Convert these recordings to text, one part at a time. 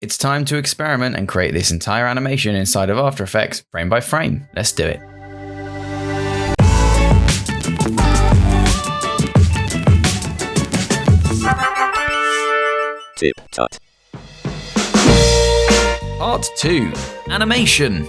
It's time to experiment and create this entire animation inside of After Effects frame by frame. Let's do it. TipTut. Part 2. Animation.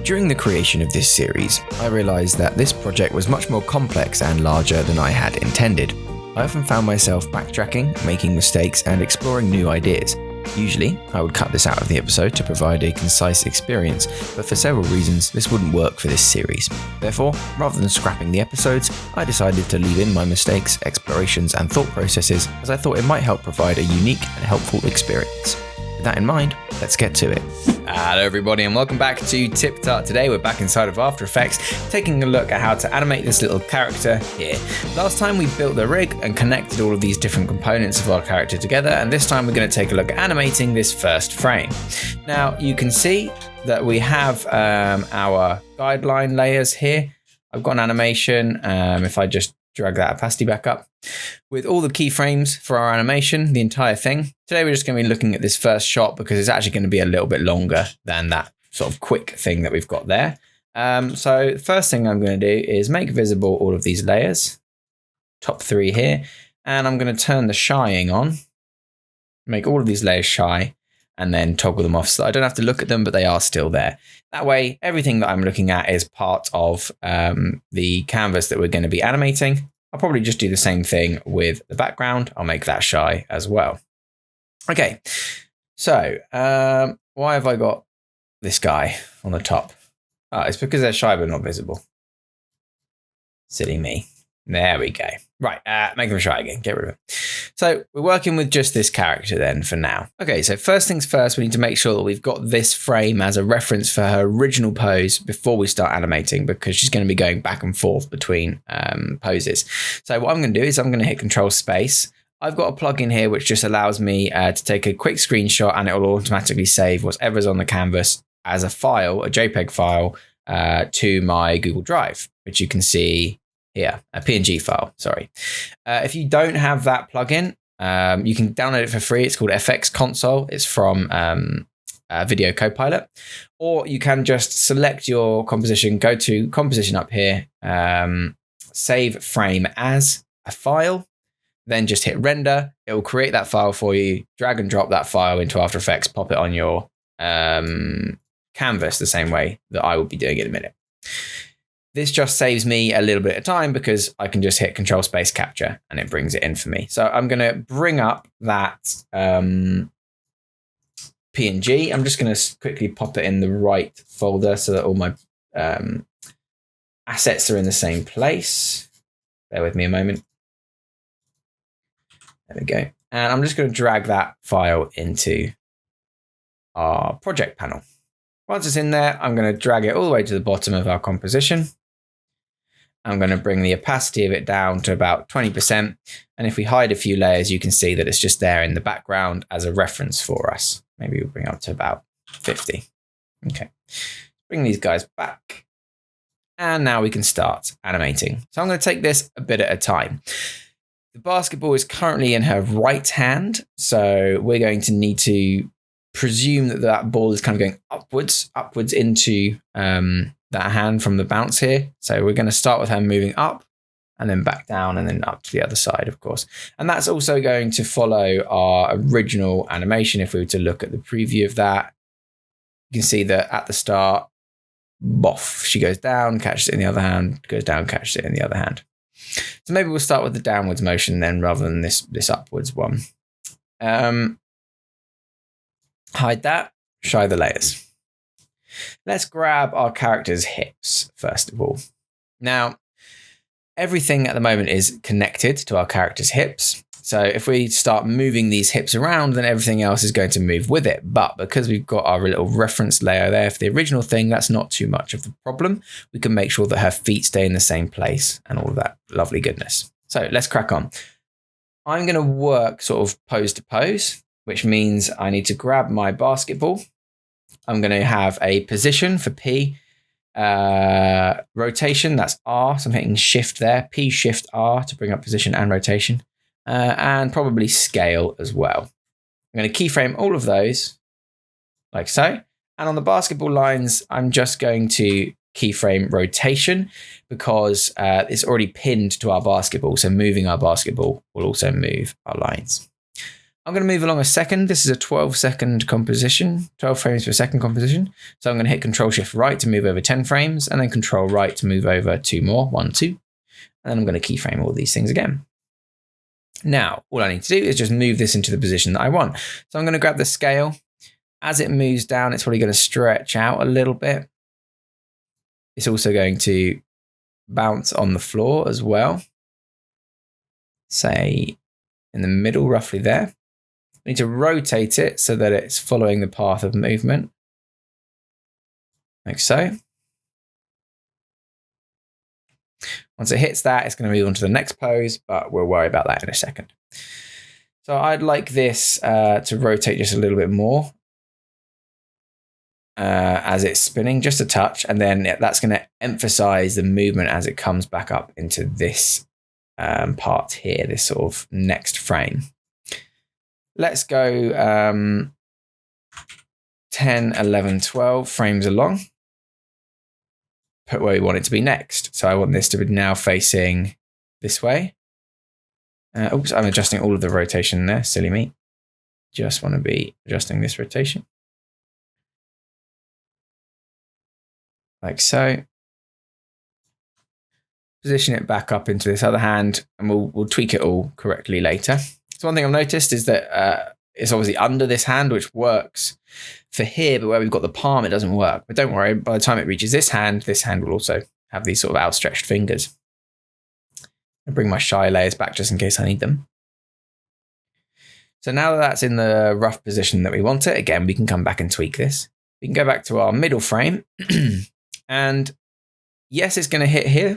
During the creation of this series, I realised that this project was much more complex and larger than I had intended. I often found myself backtracking, making mistakes, and exploring new ideas. Usually, I would cut this out of the episode to provide a concise experience, but for several reasons, this wouldn't work for this series. Therefore, rather than scrapping the episodes, I decided to leave in my mistakes, explorations, and thought processes, as I thought it might help provide a unique and helpful experience. With that in mind, let's get to it. Hello everybody and welcome back to TipTut. Today we're back inside of After Effects, taking a look at how to animate this little character here. Last time we built the rig and connected all of these different components of our character together, and this time we're going to take a look at animating this first frame. Now you can see that we have our guideline layers here. I've got an animation, if I just drag that opacity back up, with all the keyframes for our animation, the entire thing. Today we're just going to be looking at this first shot because it's actually going to be a little bit longer than that sort of quick thing that we've got there. So the first thing I'm going to do is make visible all of these layers, top 3 here, and I'm going to turn the shying on, make all of these layers shy, and then toggle them off so that I don't have to look at them, but they are still there. That way, everything that I'm looking at is part of the canvas that we're going to be animating. I'll probably just do the same thing with the background. I'll make that shy as well. Okay, so why have I got this guy on the top? Oh, it's because they're shy but not visible. Silly me. There we go. Right, make them shy again. Get rid of it. So we're working with just this character then for now. Okay, so first things first, we need to make sure that we've got this frame as a reference for her original pose before we start animating, because she's going to be going back and forth between poses. So what I'm going to do is I'm going to hit Control Space. I've got a plugin here which just allows me to take a quick screenshot and it will automatically save whatever's on the canvas as a file, a JPEG file, to my Google Drive, which you can see here, a PNG file, sorry. If you don't have that plugin, you can download it for free. It's called FX Console. It's from Video Copilot. Or you can just select your composition, go to composition up here, save frame as a file, then just hit render. It will create that file for you, drag and drop that file into After Effects, pop it on your canvas the same way that I will be doing in a minute. This just saves me a little bit of time because I can just hit Control Space Capture and it brings it in for me. So I'm going to bring up that PNG. I'm just going to quickly pop it in the right folder so that all my assets are in the same place. Bear with me a moment. There we go. And I'm just going to drag that file into our project panel. Once it's in there, I'm going to drag it all the way to the bottom of our composition. I'm going to bring the opacity of it down to about 20%. And if we hide a few layers, you can see that it's just there in the background as a reference for us. Maybe we'll bring it up to about 50. Okay, bring these guys back. And now we can start animating. So I'm going to take this a bit at a time. The basketball is currently in her right hand. So we're going to need to presume that that ball is kind of going upwards into that hand from the bounce here. So we're going to start with her moving up and then back down and then up to the other side, of course. And that's also going to follow our original animation. If we were to look at the preview of that, you can see that at the start, boff, she goes down, catches it in the other hand, goes down, catches it in the other hand. So maybe we'll start with the downwards motion then rather than this upwards one. Hide that, show the layers. Let's grab our character's hips, first of all. Now, everything at the moment is connected to our character's hips. So if we start moving these hips around, then everything else is going to move with it. But because we've got our little reference layer there for the original thing, that's not too much of the problem. We can make sure that her feet stay in the same place and all of that lovely goodness. So let's crack on. I'm going to work sort of pose to pose, which means I need to grab my basketball. I'm going to have a position for P, rotation, that's R. So I'm hitting shift there, P, shift, R to bring up position and rotation, and probably scale as well. I'm going to keyframe all of those like so. And on the basketball lines, I'm just going to keyframe rotation because it's already pinned to our basketball. So moving our basketball will also move our lines. I'm going to move along a second. This is a 12-second composition, 12 frames per second composition. So I'm going to hit Control-Shift right to move over 10 frames and then Control right to move over 2 more, 1, 2. And then I'm going to keyframe all these things again. Now, all I need to do is just move this into the position that I want. So I'm going to grab the scale. As it moves down, it's probably going to stretch out a little bit. It's also going to bounce on the floor as well. Say in the middle, roughly there. We need to rotate it so that it's following the path of movement. Like so. Once it hits that, it's going to move on to the next pose, but we'll worry about that in a second. So I'd like this to rotate just a little bit more as it's spinning, just a touch, and then that's going to emphasize the movement as it comes back up into this part here, this sort of next frame. Let's go 10, 11, 12 frames along. Put where we want it to be next. So I want this to be now facing this way. Oops, I'm adjusting all of the rotation there. Silly me. Just want to be adjusting this rotation. Like so. Position it back up into this other hand and we'll tweak it all correctly later. So one thing I've noticed is that it's obviously under this hand, which works for here, but where we've got the palm, it doesn't work. But don't worry, by the time it reaches this hand will also have these sort of outstretched fingers. I'll bring my shy layers back just in case I need them. So now that that's in the rough position that we want it, again, we can come back and tweak this. We can go back to our middle frame. And yes, it's going to hit here.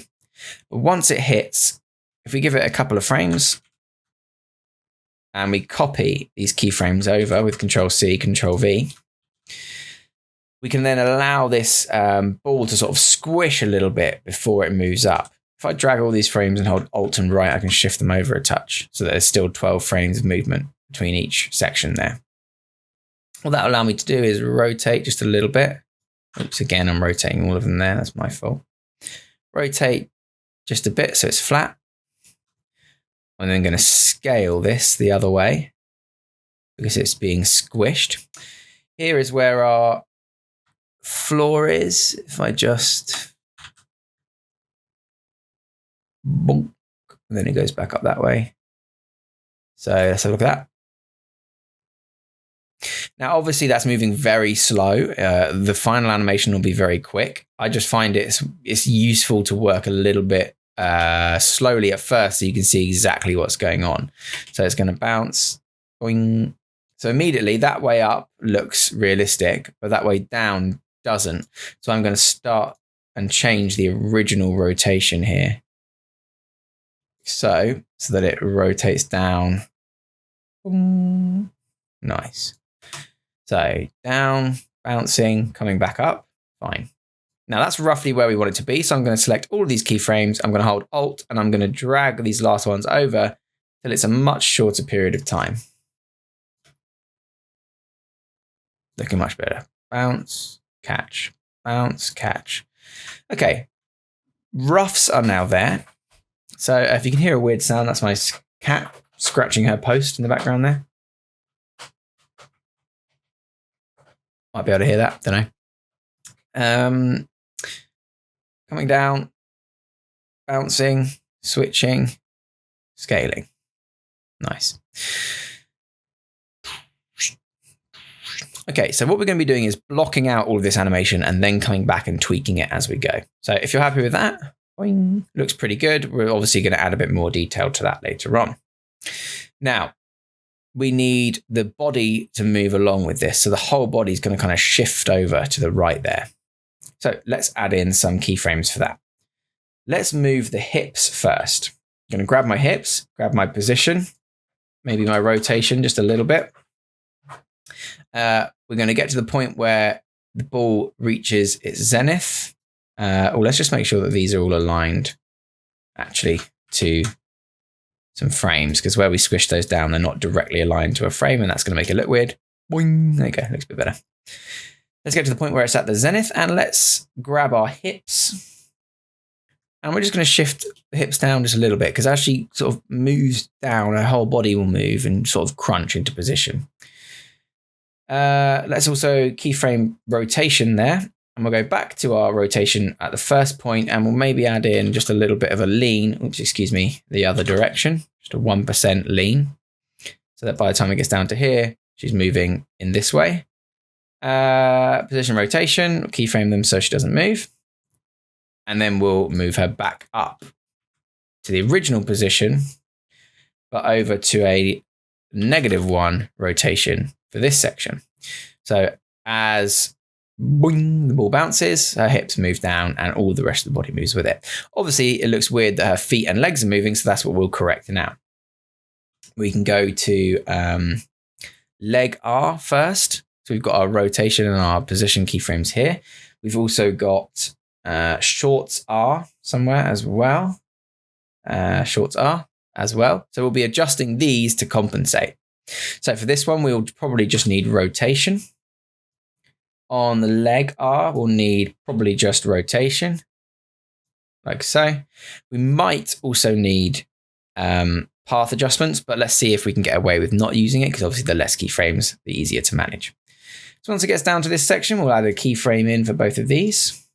But once it hits, if we give it a couple of frames, and we copy these keyframes over with Control-C, Control-V, we can then allow this ball to sort of squish a little bit before it moves up. If I drag all these frames and hold Alt and right, I can shift them over a touch so that there's still 12 frames of movement between each section there. What that'll allow me to do is rotate just a little bit. Oops, again, I'm rotating all of them there. That's my fault. Rotate just a bit so it's flat. I'm then going to scale this the other way because it's being squished. Here is where our floor is. If I just bonk, and then it goes back up that way. So let's have a look at that. Now, obviously, that's moving very slow. The final animation will be very quick. I just find it's useful to work a little bit slowly at first so you can see exactly what's going on. So it's going to bounce. Boing. So immediately that way up looks realistic, but that way down doesn't. So I'm going to start and change the original rotation here. So that it rotates down. Boom. Nice. So down, bouncing, coming back up. Fine. Now that's roughly where we want it to be. So I'm going to select all of these keyframes. I'm going to hold Alt and I'm going to drag these last ones over till it's a much shorter period of time. Looking much better. Bounce, catch, bounce, catch. Okay. Roughs are now there. So if you can hear a weird sound, that's my cat scratching her post in the background there. Might be able to hear that, don't know. Coming down, bouncing, switching, scaling. Nice. Okay, so what we're going to be doing is blocking out all of this animation and then coming back and tweaking it as we go. So if you're happy with that, boing, looks pretty good. We're obviously going to add a bit more detail to that later on. Now, we need the body to move along with this. So the whole body is going to kind of shift over to the right there. So let's add in some keyframes for that. Let's move the hips first. I'm going to grab my hips, grab my position, maybe my rotation just a little bit. We're going to get to the point where the ball reaches its zenith. Let's just make sure that these are all aligned actually to some frames, because where we squish those down, they're not directly aligned to a frame, and that's going to make it look weird. Boing. There you go, looks a bit better. Let's get to the point where it's at the zenith, and let's grab our hips. And we're just going to shift the hips down just a little bit, because as she sort of moves down, her whole body will move and sort of crunch into position. Let's also keyframe rotation there. And we'll go back to our rotation at the first point, and we'll maybe add in just a little bit of a lean. Oops, excuse me, the other direction. Just a 1% lean. So that by the time it gets down to here, she's moving in this way. Position rotation, we'll keyframe them so she doesn't move. And then we'll move her back up to the original position, but over to a -1 rotation for this section. So as boing, the ball bounces, her hips move down and all the rest of the body moves with it. Obviously, it looks weird that her feet and legs are moving, so that's what we'll correct now. We can go to leg R first. So we've got our rotation and our position keyframes here. We've also got shorts R somewhere as well. Shorts R as well. So we'll be adjusting these to compensate. So for this one, we'll probably just need rotation. On the leg R, we'll need probably just rotation, like so. We might also need path adjustments, but let's see if we can get away with not using it, because obviously the less keyframes, the easier to manage. So once it gets down to this section, we'll add a keyframe in for both of these.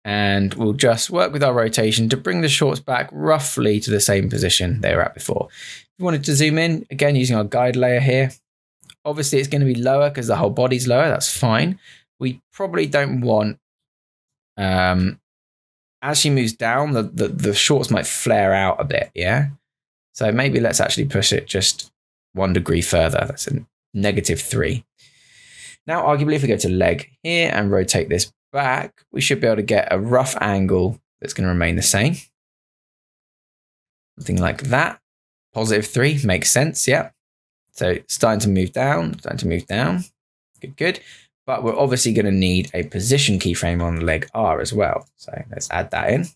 And we'll just work with our rotation to bring the shorts back roughly to the same position they were at before. If you wanted to zoom in, again, using our guide layer here, obviously it's going to be lower because the whole body's lower. That's fine. We probably don't want, as she moves down, the shorts might flare out a bit, yeah? So maybe let's actually push it just 1 degree further. That's a -3. Now, arguably, if we go to leg here and rotate this back, we should be able to get a rough angle that's going to remain the same. Something like that. +3 makes sense, yeah. So starting to move down. Good, good. But we're obviously going to need a position keyframe on leg R as well. So let's add that in.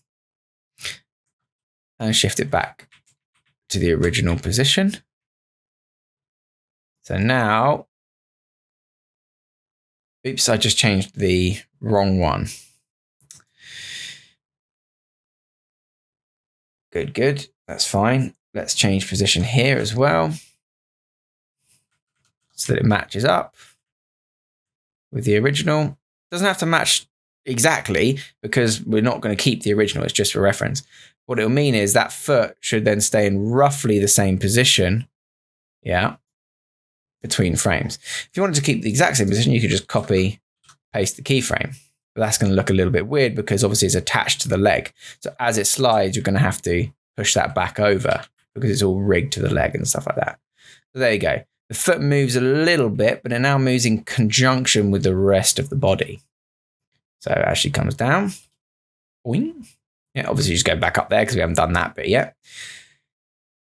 And shift it back to the original position. So now, oops, I just changed the wrong one. Good, good. That's fine. Let's change position here as well, so that it matches up with the original. Doesn't have to match exactly, because we're not going to keep the original. It's just for reference. What it'll mean is that foot should then stay in roughly the same position, yeah, between frames. If you wanted to keep the exact same position, you could just copy, paste the keyframe. But that's going to look a little bit weird because obviously it's attached to the leg. So as it slides, you're going to have to push that back over because it's all rigged to the leg and stuff like that. So there you go. The foot moves a little bit, but it now moves in conjunction with the rest of the body. So as she comes down, boing. Yeah, obviously just go back up there because we haven't done that bit yet.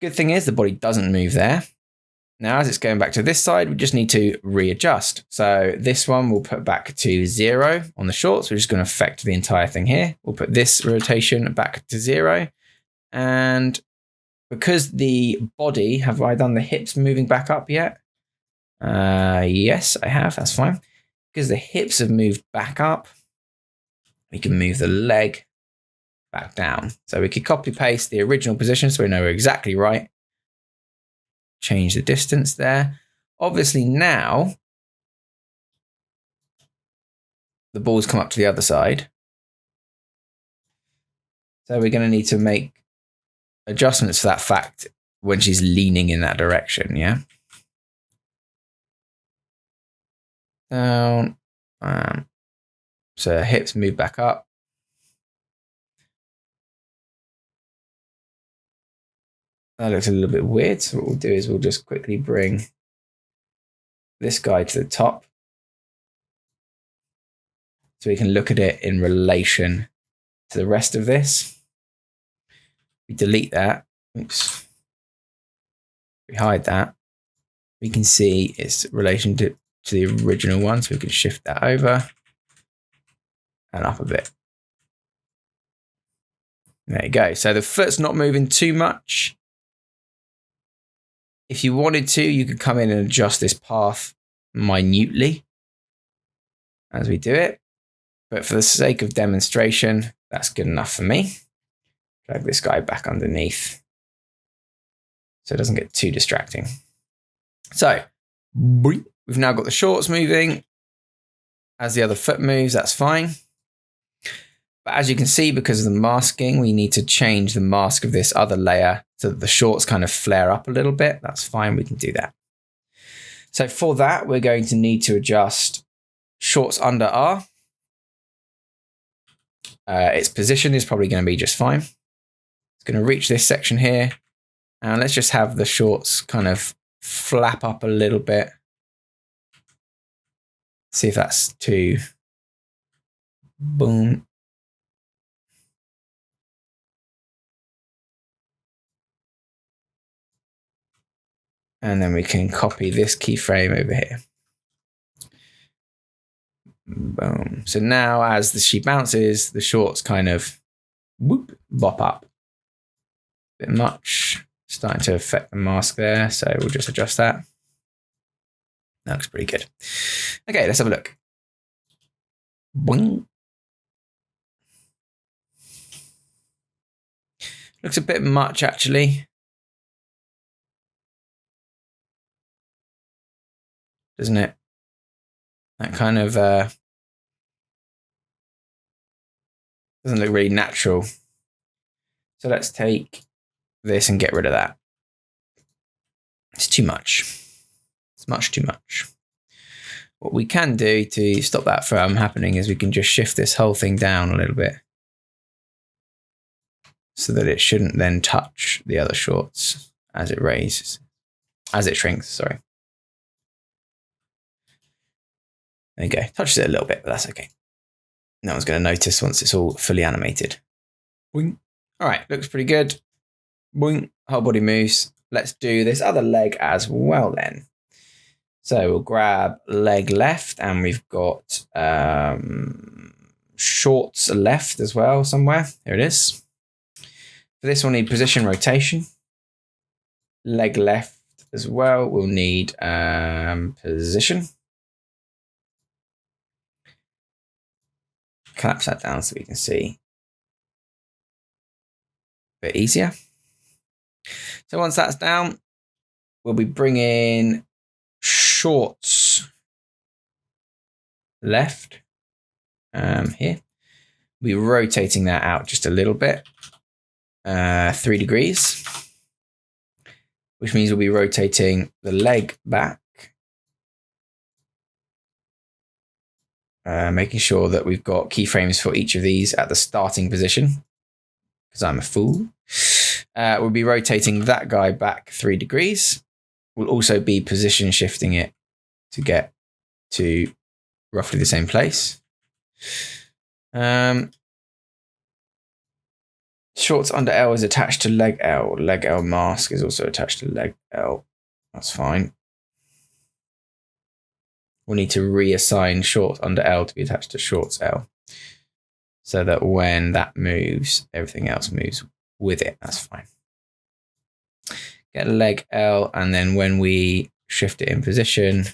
Good thing is the body doesn't move there. Now, as it's going back to this side, we just need to readjust. So this one we'll put back to 0 on the shorts. We're just going to affect the entire thing here. We'll put this rotation back to 0. And because the body, have I done the hips moving back up yet? Yes, I have. That's fine. Because the hips have moved back up, we can move the leg back down. So we could copy paste the original position so we know we're exactly right. Change the distance there. Obviously now the balls come up to the other side. So we're going to need to make adjustments for that fact when she's leaning in that direction, yeah? Down. So her hips move back up. That looks a little bit weird. So what we'll do is we'll just quickly bring this guy to the top so we can look at it in relation to the rest of this. We delete that. Oops. We hide that. We can see its relation to the original one. So we can shift that over and up a bit. There you go. So the foot's not moving too much. If you wanted to, you could come in and adjust this path minutely as we do it. But for the sake of demonstration, that's good enough for me. Drag this guy back underneath so it doesn't get too distracting. So we've now got the shorts moving. As the other foot moves, that's fine. But as you can see, because of the masking, we need to change the mask of this other layer so that the shorts kind of flare up a little bit. That's fine, we can do that. So for that, we're going to need to adjust shorts under R. Its position is probably going to be just fine. It's going to reach this section here. And let's just have the shorts kind of flap up a little bit. See if that's too. Boom. And then we can copy this keyframe over here. Boom. So now as she bounces, the shorts kind of whoop, bop up. Bit much. Starting to affect the mask there. So we'll just adjust that. That looks pretty good. Okay, let's have a look. Boing. Looks a bit much actually. Doesn't it? That kind of doesn't look really natural. So let's take this and get rid of that. It's too much. It's much too much. What we can do to stop that from happening is we can just shift this whole thing down a little bit so that it shouldn't then touch the other shorts as it raises, as it shrinks, sorry. There you go. Touches it a little bit, but that's okay. No one's going to notice once it's all fully animated. Boing. All right, looks pretty good. Boing. Whole body moves. Let's do this other leg as well then. So we'll grab leg left and we've got shorts left as well somewhere. There it is. For this we'll need position rotation. Leg left as well. We'll need position. Collapse that down so we can see a bit easier. So once that's down, we'll be bringing shorts left here. We'll be rotating that out just a little bit, 3 degrees, which means we'll be rotating the leg back, making sure that we've got keyframes for each of these at the starting position, because I'm a fool. We'll be rotating that guy back 3 degrees. We'll also be position shifting it to get to roughly the same place. Shorts under L is attached to leg L. Leg L mask is also attached to leg L. That's fine. We'll need to reassign shorts under L to be attached to shorts L, so that when that moves, everything else moves with it. That's fine. Get leg L, and then when we shift it in position,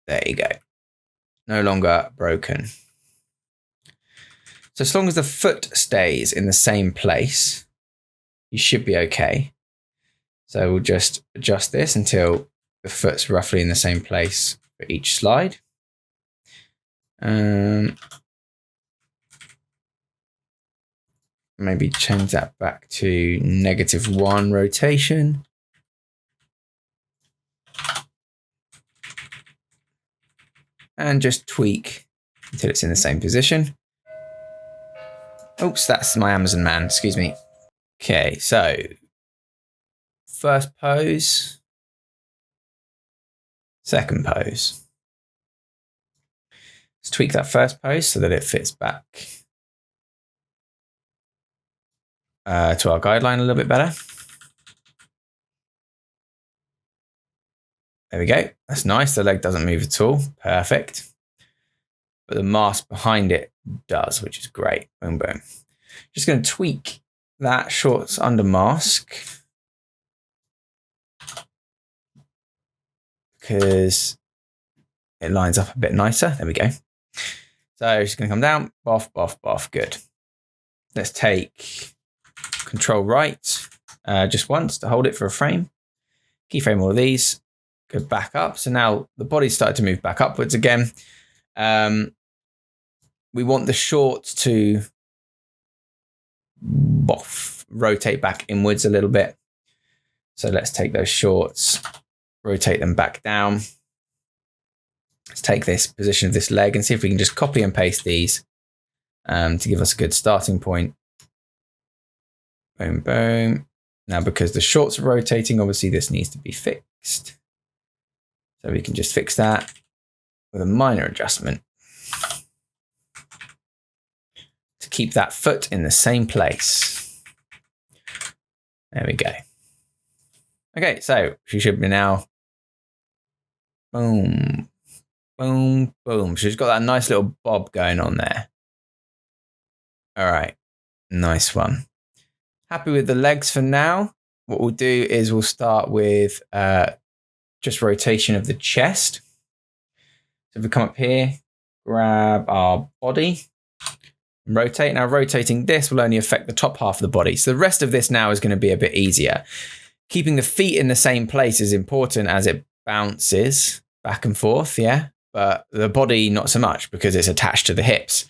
there you go. No longer broken. So as long as the foot stays in the same place, you should be okay. So we'll just adjust this until the foot's roughly in the same place for each slide. Maybe change that back to -1 rotation. And just tweak until it's in the same position. Oops, that's my Amazon man, excuse me. Okay, so first pose, second pose. Let's tweak that first pose so that it fits back to our guideline a little bit better. There we go. That's nice. The leg doesn't move at all. Perfect. but the mask behind it does, which is great. Boom, boom. Just going to tweak that shorts under mask because it lines up a bit nicer. There we go. So just going to come down, boff, boff, boff. Good. Let's take Control right just once to hold it for a frame. Keyframe all of these. Go back up. So now the body's started to move back upwards again. We want the shorts to rotate back inwards a little bit. So let's take those shorts, rotate them back down. Let's take this position of this leg and see if we can just copy and paste these to give us a good starting point. Boom, boom. Now, because the shorts are rotating, obviously this needs to be fixed. So we can just fix that with a minor adjustment to keep that foot in the same place. There we go. Okay, so she should be now. Boom, boom, boom. She's got that nice little bob going on there. All right, nice one. Happy with the legs for now. What we'll do is we'll start with just rotation of the chest. So if we come up here, grab our body, and rotate. Now rotating this will only affect the top half of the body. So the rest of this now is going to be a bit easier. Keeping the feet in the same place is important as it bounces back and forth, yeah? But the body, not so much because it's attached to the hips.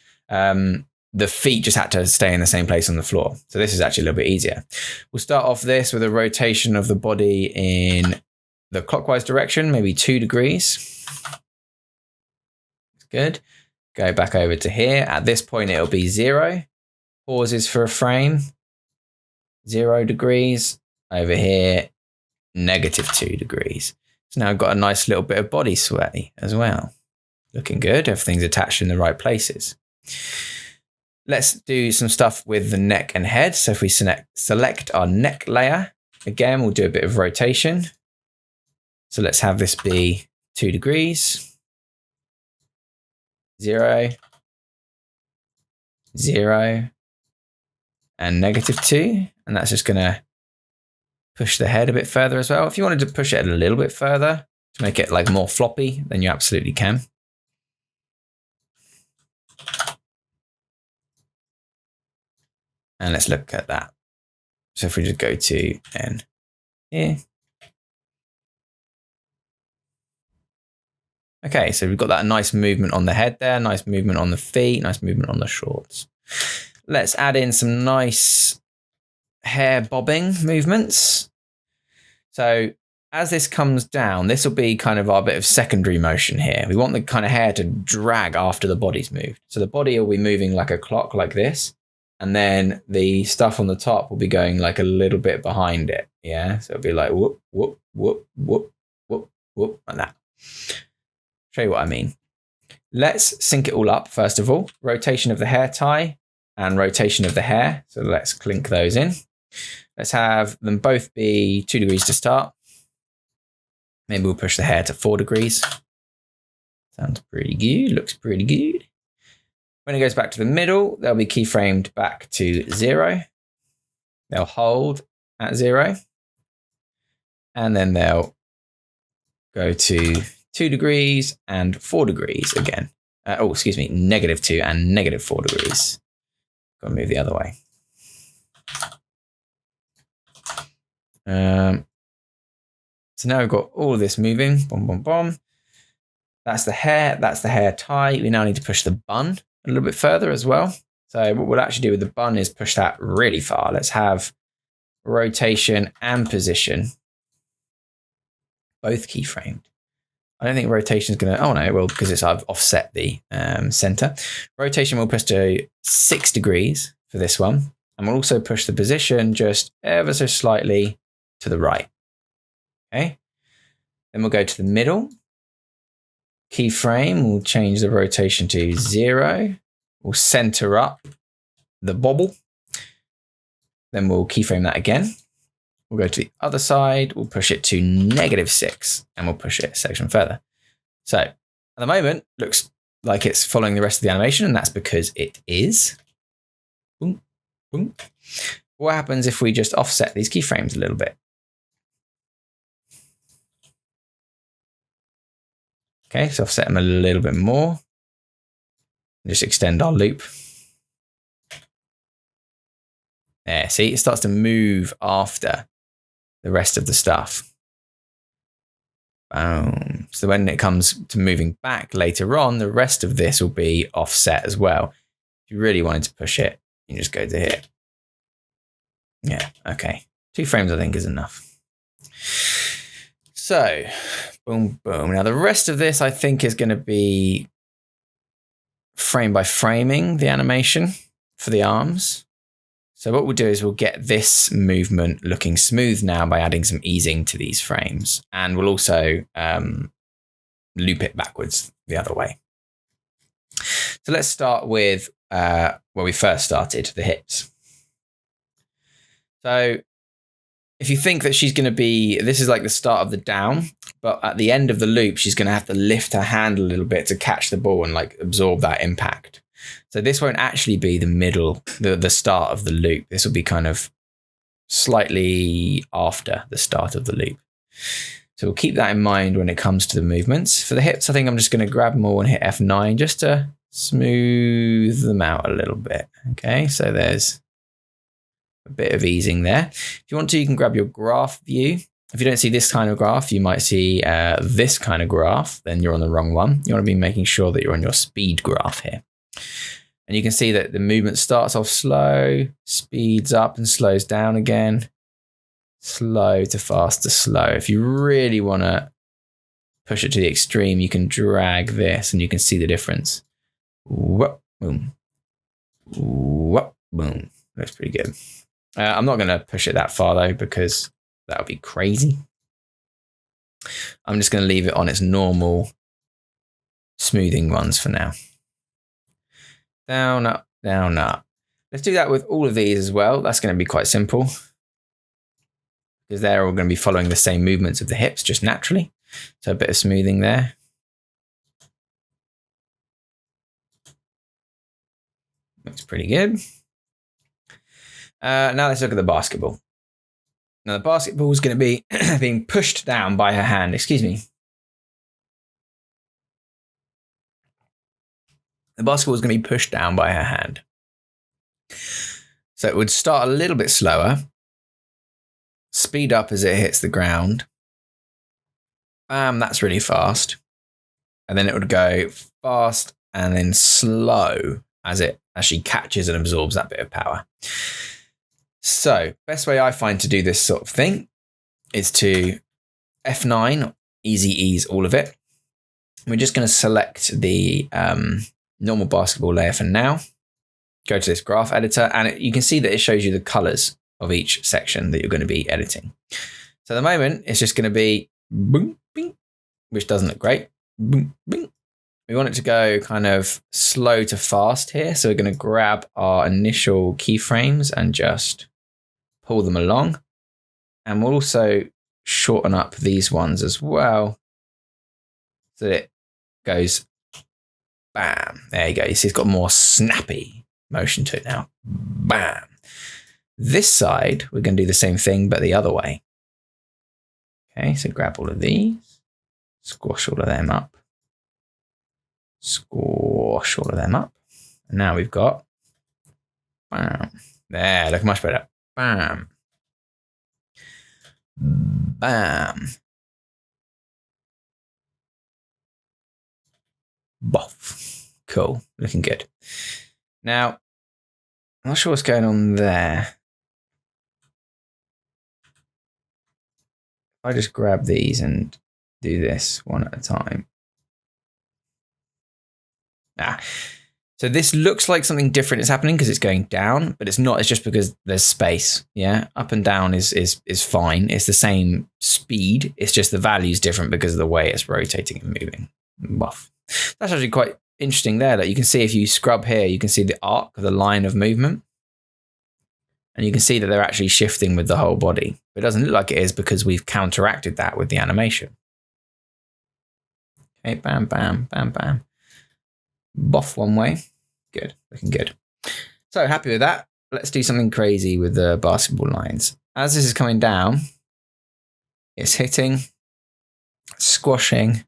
The feet just had to stay in the same place on the floor. So this is actually a little bit easier. We'll start off this with a rotation of the body in the clockwise direction, maybe 2 degrees. Good. Go back over to here. At this point, it'll be 0. Pauses for a frame. 0 degrees. Over here, -2 degrees. So now I've got a nice little bit of body sway as well. Looking good. Everything's attached in the right places. Let's do some stuff with the neck and head. So if we select our neck layer, again, we'll do a bit of rotation. So let's have this be 2 degrees. 0, 0, and -2. And that's just going to push the head a bit further as well. If you wanted to push it a little bit further to make it like more floppy, then you absolutely can. And let's look at that. So if we just go to here. Okay, so we've got that nice movement on the head there, nice movement on the feet, nice movement on the shorts. Let's add in some nice hair bobbing movements. So as this comes down, this will be kind of our bit of secondary motion here. We want the kind of hair to drag after the body's moved. So the body will be moving like a clock like this. And then the stuff on the top will be going like a little bit behind it. Yeah. So it'll be like whoop, whoop, whoop, whoop, whoop, whoop, like that. Show you what I mean. Let's sync it all up. First of all, rotation of the hair tie and rotation of the hair. So let's clink those in. Let's have them both be 2 degrees to start. Maybe we'll push the hair to 4 degrees. Sounds pretty good. Looks pretty good. When it goes back to the middle, they'll be keyframed back to 0. They'll hold at 0. And then they'll go to 2 degrees and 4 degrees again. -2 and -4 degrees. Got to move the other way. So now we've got all of this moving. Boom, boom, boom. That's the hair. That's the hair tie. We now need to push the bun a little bit further as well. So what we'll actually do with the bun is push that really far. Let's have rotation and position both keyframed. I don't think rotation is going to, oh no, it will because I've offset the center. Rotation will push to 6 degrees for this one. And we'll also push the position just ever so slightly to the right. Okay. Then we'll go to the middle. Keyframe, we'll change the rotation to 0. We'll center up the bobble. Then we'll keyframe that again. We'll go to the other side. We'll push it to -6 and we'll push it a section further. So at the moment, looks like it's following the rest of the animation, and that's because it is. Boom, boom. What happens if we just offset these keyframes a little bit? Okay, so offset them a little bit more. Just extend our loop. There, see, it starts to move after the rest of the stuff. Boom. So when it comes to moving back later on, the rest of this will be offset as well. If you really wanted to push it, you just go to here. Yeah, okay. 2 frames, I think, is enough. So, boom, boom. Now, the rest of this, I think, is going to be frame by framing the animation for the arms. So what we'll do is we'll get this movement looking smooth now by adding some easing to these frames. And we'll also loop it backwards the other way. So let's start with where we first started, the hips. So if you think that she's going to be, this is like the start of the down, but at the end of the loop, she's going to have to lift her hand a little bit to catch the ball and like absorb that impact. So this won't actually be the middle, the start of the loop. This will be kind of slightly after the start of the loop. So we'll keep that in mind when it comes to the movements. For the hips, I think I'm just going to grab them all and hit F9 just to smooth them out a little bit. Okay, so there's a bit of easing there. If you want to, you can grab your graph view. If you don't see this kind of graph, you might see this kind of graph, then you're on the wrong one. You want to be making sure that you're on your speed graph here. And you can see that the movement starts off slow, speeds up and slows down again. Slow to fast to slow. If you really want to push it to the extreme, you can drag this and you can see the difference. Whoop, boom. Whoop, boom. Looks pretty good. I'm not going to push it that far though, because that would be crazy. I'm just going to leave it on its normal smoothing ones for now. Down, up, down, up. Let's do that with all of these as well. That's going to be quite simple because they're all going to be following the same movements of the hips just naturally. So a bit of smoothing there. Looks pretty good. Now let's look at the basketball. Now the basketball is going to be being pushed down by her hand. Excuse me. The basketball is going to be pushed down by her hand. So it would start a little bit slower, speed up as it hits the ground. Bam, that's really fast. And then it would go fast and then slow as she catches and absorbs that bit of power. So best way I find to do this sort of thing is to F9, easy ease all of it. We're just going to select the normal basketball layer for now. Go to this graph editor and you can see that it shows you the colors of each section that you're going to be editing. So at the moment, it's just going to be boom, bing, which doesn't look great. Boom, bing. We want it to go kind of slow to fast here. So we're going to grab our initial keyframes and just pull them along. And we'll also shorten up these ones as well so that it goes bam. There you go. You see it's got more snappy motion to it now. Bam. This side, we're going to do the same thing, but the other way. Okay, so grab all of these, squash all of them up, squash all of them up. And now we've got bam. There, look much better. Bam. Bam. Boff. Cool. Looking good. Now, I'm not sure what's going on there. I just grab these and do this one at a time. So this looks like something different is happening because it's going down, but it's not. It's just because there's space. Yeah, up and down is fine. It's the same speed. It's just the value's different because of the way it's rotating and moving. Buff. That's actually quite interesting there. That you can see if you scrub here, you can see the arc of the line of movement. And you can see that they're actually shifting with the whole body. It doesn't look like it is because we've counteracted that with the animation. Okay, bam, bam, bam, bam. Boff one way. Good, looking good. So happy with that. Let's do something crazy with the basketball lines. As this is coming down, it's hitting, squashing,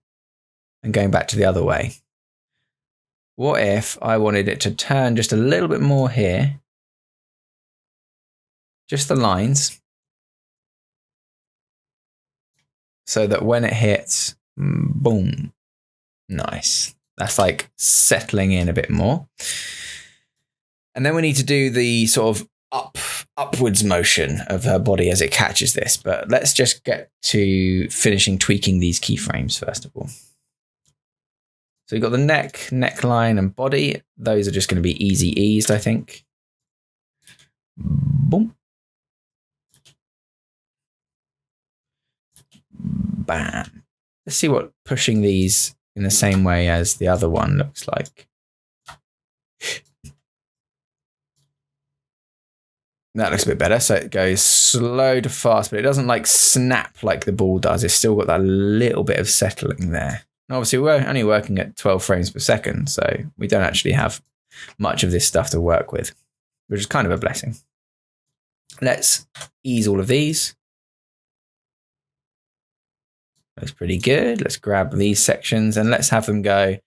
and going back to the other way. What if I wanted it to turn just a little bit more here? Just the lines. So that when it hits, boom. Nice. That's like settling in a bit more. And then we need to do the sort of upwards motion of her body as it catches this. But let's just get to finishing tweaking these keyframes first of all. So we've got the neck, neckline, and body. Those are just going to be easy eased, I think. Boom. Bam. Let's see what pushing these in the same way as the other one looks like. That looks a bit better. So it goes slow to fast, but it doesn't like snap like the ball does. It's still got that little bit of settling there. And obviously, we're only working at 12 frames per second, so we don't actually have much of this stuff to work with, which is kind of a blessing. Let's ease all of these. Looks pretty good. Let's grab these sections and let's have them go.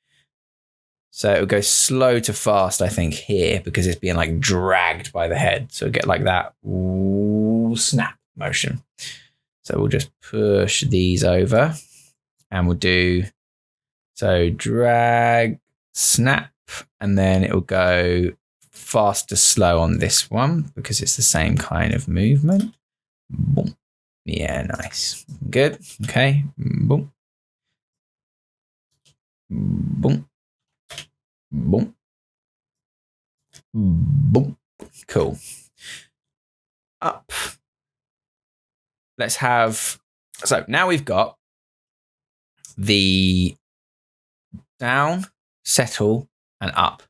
So it'll go slow to fast, I think, here because it's being like dragged by the head. So get like that snap motion. So we'll just push these over and we'll do so drag, snap, and then it'll go fast to slow on this one because it's the same kind of movement. Boom. Yeah, nice. Good. Okay. Boom. Boom. Boom. Boom. Cool. Up. Let's have, so now we've got the down, settle, and up.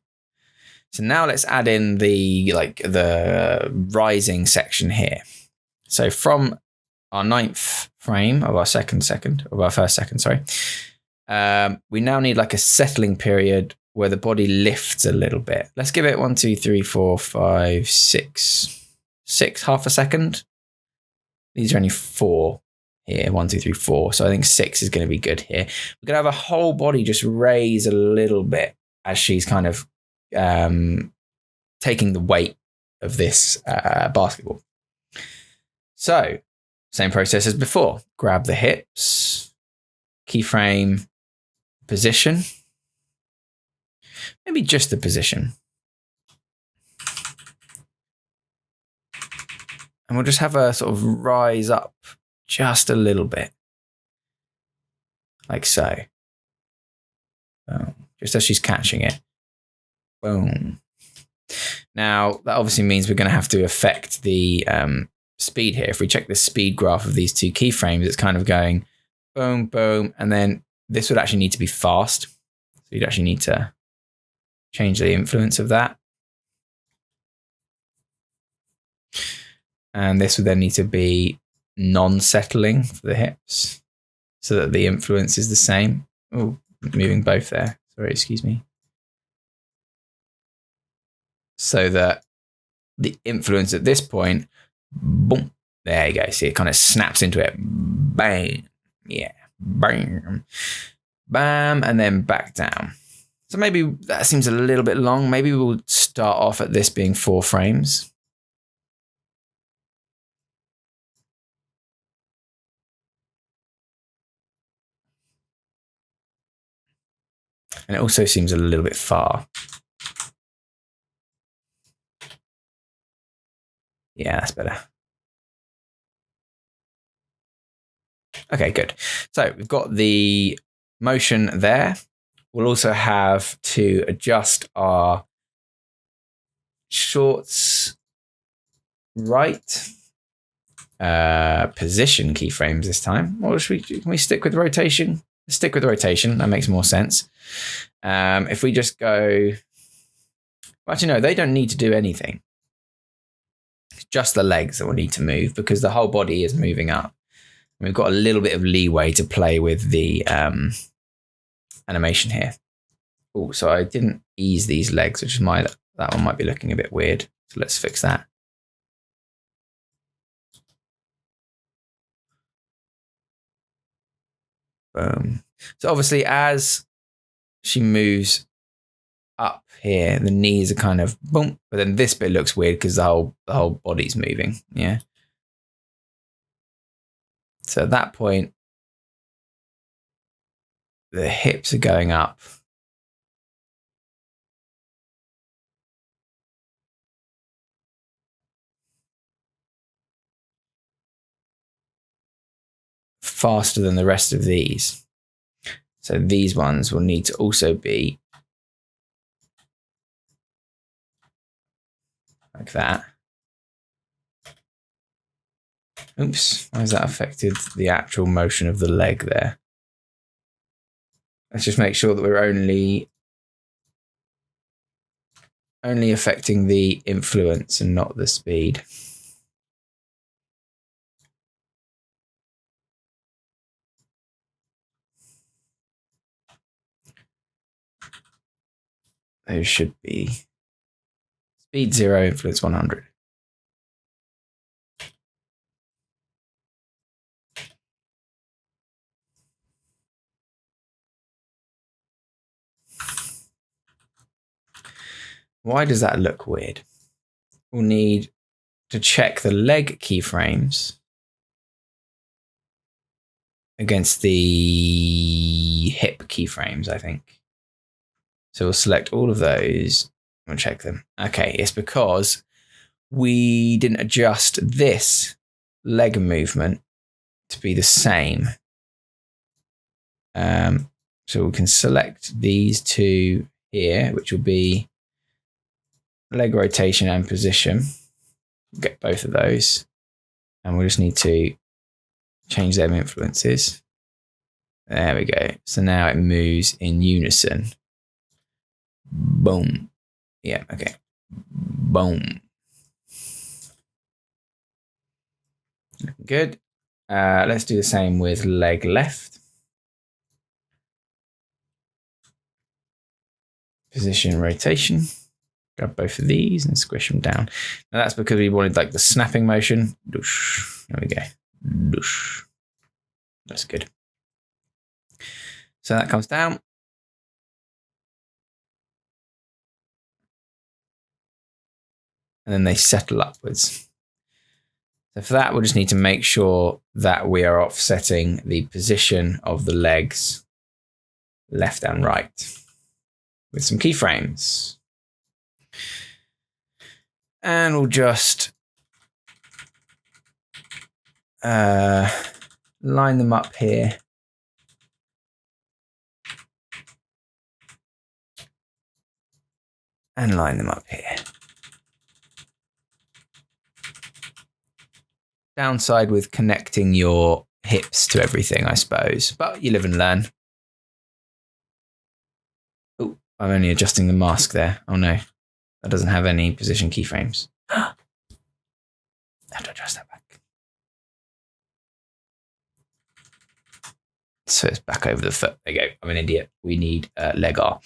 So now let's add in the rising section here. So from our ninth frame of our first second, sorry. We now need like a settling period where the body lifts a little bit. Let's give it 1, 2, 3, 4, 5, 6, half a second. These are only 4 here, 1, 2, 3, 4. So I think 6 is going to be good here. We're going to have a whole body just raise a little bit as she's kind of taking the weight of this basketball. So same process as before. Grab the hips, keyframe, position. Maybe just the position. And we'll just have a sort of rise up just a little bit. Like so. Boom. Just as she's catching it. Boom. Now, that obviously means we're going to have to affect the speed here. If we check the speed graph of these two keyframes, it's kind of going boom, boom. And then this would actually need to be fast. So you'd actually need to change the influence of that. And this would then need to be non-settling for the hips so that the influence is the same. Oh, moving both there. Sorry, excuse me. So that the influence at this point, boom, there you go. See, it kind of snaps into it. Bang. Yeah. Bam. Bam. And then back down. So maybe that seems a little bit long. Maybe we'll start off at this being 4 frames. And it also seems a little bit far. Yeah, that's better. Okay, good. So we've got the motion there. We'll also have to adjust our shorts right position keyframes this time. Or can we stick with rotation? Let's stick with rotation. That makes more sense. If we just go, well, actually no, they don't need to do anything. It's just the legs that will need to move because the whole body is moving up. We've got a little bit of leeway to play with the animation here. Oh, so I didn't ease these legs, which is that one might be looking a bit weird. So let's fix that. Boom. So obviously as she moves up here, the knees are kind of boom, but then this bit looks weird because the whole body's moving. Yeah. So at that point, the hips are going up. Faster than the rest of these. So these ones will need to also be like that. Oops, why has that affected the actual motion of the leg there? Let's just make sure that we're only affecting the influence and not the speed. Those should be speed 0, influence 100. Why does that look weird? We'll need to check the leg keyframes against the hip keyframes, I think. So we'll select all of those and check them. Okay, it's because we didn't adjust this leg movement to be the same. So we can select these two here, which will be leg rotation and position. We'll get both of those. And we'll just need to change them influences. There we go. So now it moves in unison. Boom. Yeah, okay. Boom. Good. Let's do the same with leg left. Position rotation. Grab both of these and squish them down. Now that's because we wanted like the snapping motion. Doosh. There we go. Doosh. That's good. So that comes down. And then they settle upwards. So for that, we'll just need to make sure that we are offsetting the position of the legs left and right with some keyframes. And we'll just line them up here. And line them up here. Downside with connecting your hips to everything, I suppose. But you live and learn. Oh, I'm only adjusting the mask there. Oh no, that doesn't have any position keyframes. I have to adjust that back. So it's back over the foot. There you go. I'm an idiot. We need leg R.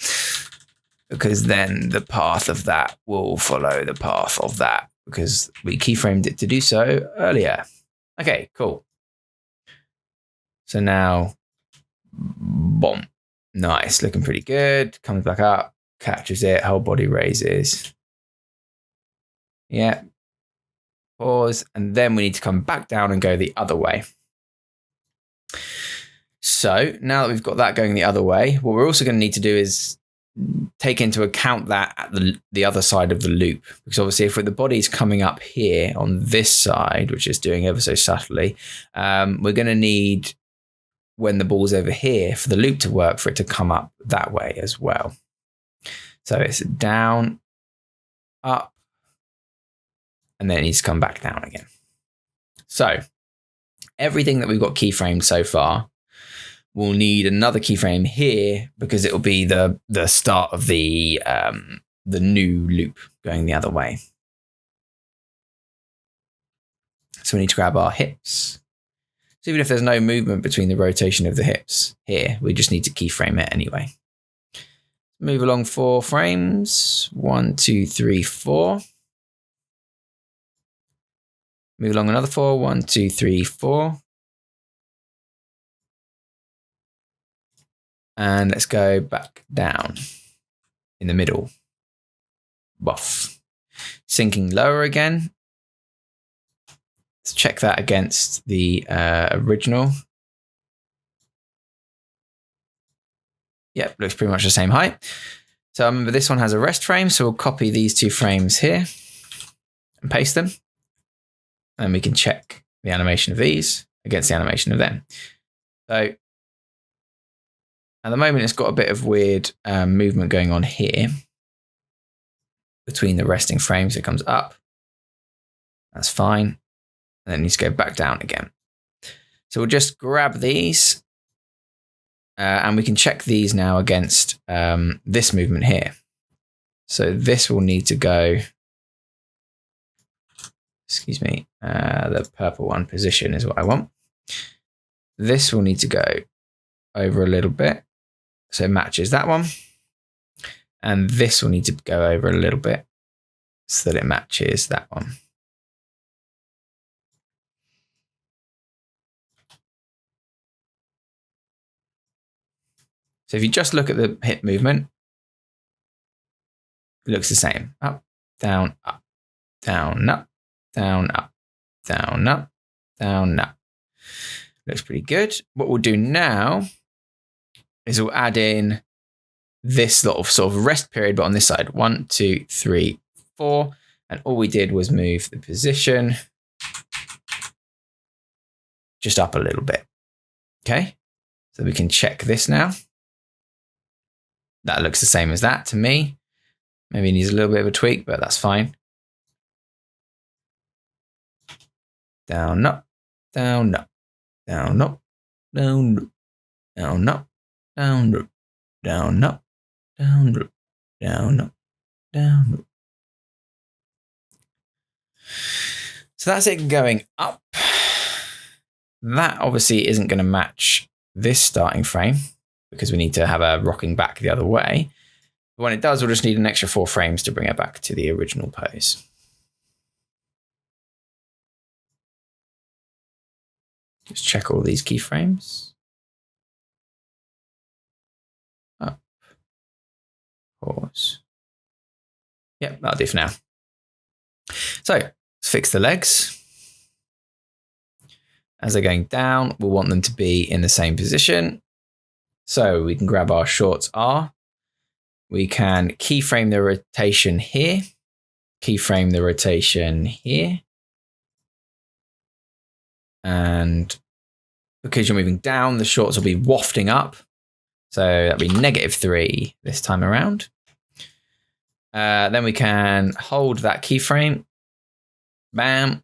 Because then the path of that will follow the path of that because we keyframed it to do so earlier. Okay, cool. So now, boom. Nice, looking pretty good. Comes back up, catches it, whole body raises. Yeah. Pause, and then we need to come back down and go the other way. So now that we've got that going the other way, what we're also going to need to do is take into account that at the other side of the loop. Because obviously if the body's coming up here on this side, which is doing ever so subtly, we're going to need, when the ball's over here, for the loop to work, for it to come up that way as well. So it's down, up, and then it needs to come back down again. So everything that we've got keyframed so far, we'll need another keyframe here because it will be the start of the new loop going the other way. So we need to grab our hips. So even if there's no movement between the rotation of the hips here, we just need to keyframe it anyway. Move along 4 frames. 1, 2, 3, 4. Move along another 4. 1, 2, 3, 4. And let's go back down in the middle. Buff. Sinking lower again. Let's check that against the original. Yep, looks pretty much the same height. So I remember this one has a rest frame, so we'll copy these 2 frames here and paste them. And we can check the animation of these against the animation of them. So at the moment, it's got a bit of weird movement going on here between the resting frames. It comes up. That's fine. And then it needs to go back down again. So we'll just grab these and we can check these now against this movement here. So this will need to go, excuse me, the purple one position is what I want. This will need to go over a little bit. So it matches that one. And this will need to go over a little bit so that it matches that one. So if you just look at the hip movement, it looks the same. Up, down, up, down, up, down, up, down, up, down, up. Looks pretty good. What we'll do now is we'll add in this little sort of rest period, but on this side. 1, 2, 3, 4. And all we did was move the position just up a little bit. Okay. So we can check this now. That looks the same as that to me. Maybe it needs a little bit of a tweak, but that's fine. Down, up, down, up, down, up, down, up, down, up, down, up, down, up, down, up, down, up, down, up. So that's it going up. That obviously isn't going to match this starting frame because we need to have a rocking back the other way. But when it does, we'll just need an extra 4 frames to bring it back to the original pose. Just check all these keyframes. Up. Pause. Yep, that'll do for now. So let's fix the legs. As they're going down, we'll want them to be in the same position. So we can grab our shorts R. We can keyframe the rotation here. Keyframe the rotation here. And because you're moving down, the shorts will be wafting up. So that'll be -3 this time around. Then we can hold that keyframe. Bam.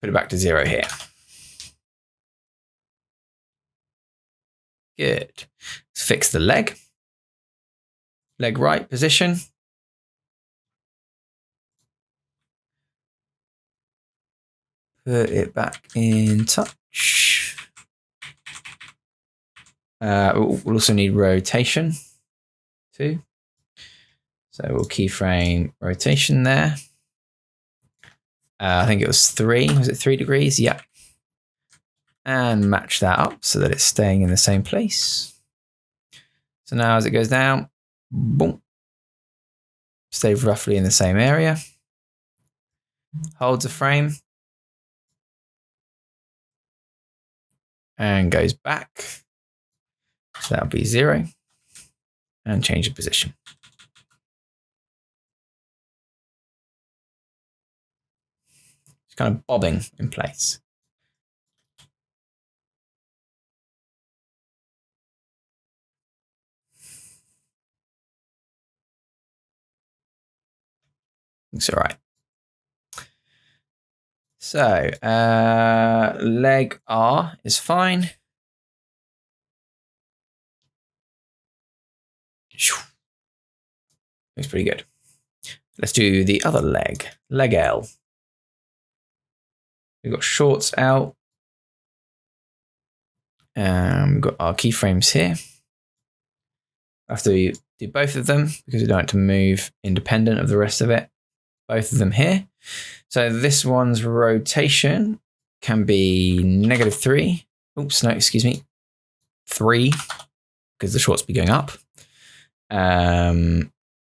Put it back to 0 here. Good. Let's fix the leg. Leg right position. Put it back in touch. We'll also need rotation too. So we'll keyframe rotation there. I think it was 3. Was it 3 degrees? Yeah. And match that up so that it's staying in the same place. So now as it goes down, boom, stays roughly in the same area. Holds the frame. And goes back. So that'll be 0. And change the position. It's kind of bobbing in place. Looks all right. So leg R is fine. Looks pretty good. Let's do the other leg. Leg L. We've got shorts out. We've got our keyframes here. I have to do both of them because we don't want to move independent of the rest of it. Both of them here. So this one's rotation can be -3. Oops, no, excuse me. 3, because the shorts be going up.